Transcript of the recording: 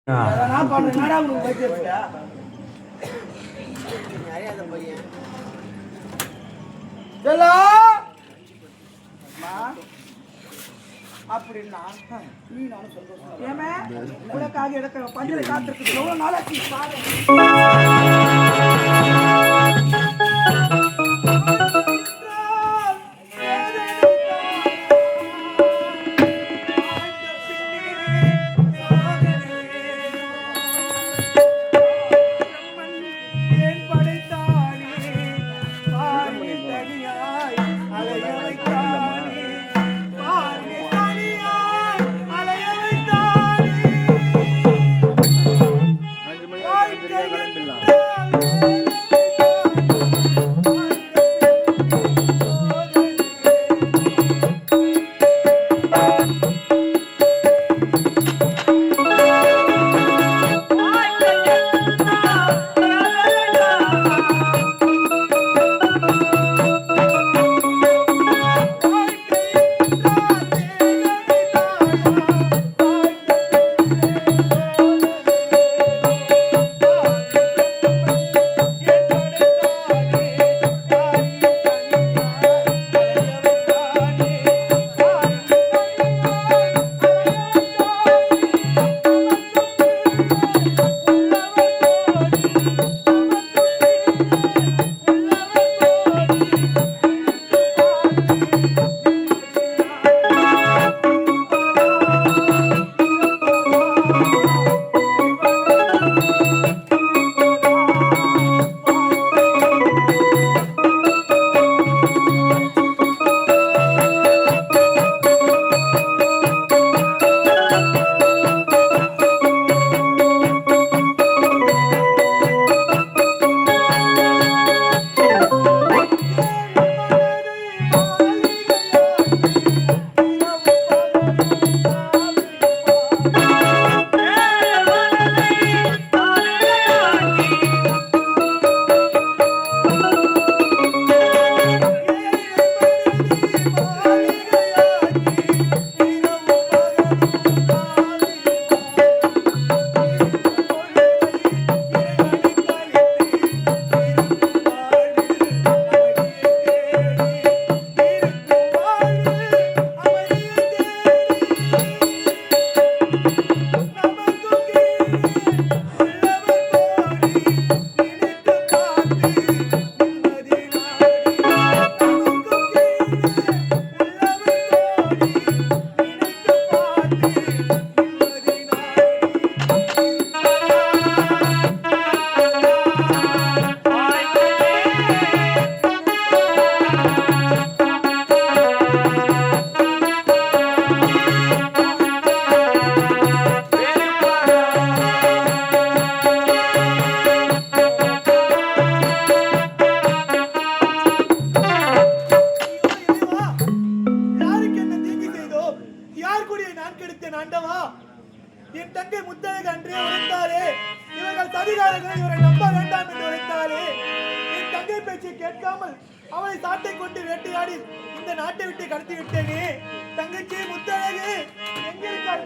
நான் பண்றேன் நாடா உங்களுக்கு வைத்தியா அறியாத பையன் அப்படின்னா நீ நானும் சந்தோஷம் ஏமே உனக்காக எடுக்க பஞ்சலை காத்திருக்கு எவ்வளவு நாளாச்சு என் தங்கை முத்தழகு அன்றே உரைத்தாரே இவர்கள் சதிகாரர்கள் இவரை நம்ப வேண்டாம் என்று உரைத்தாரே என் தங்கை பேச்சை கேட்காமல் அவளை சாட்டை கொண்டு வேட்டையாடி இந்த நாட்டை விட்டு கடத்தி விட்டேனே தங்கச்சி முத்தழகு எங்கிருக்கார்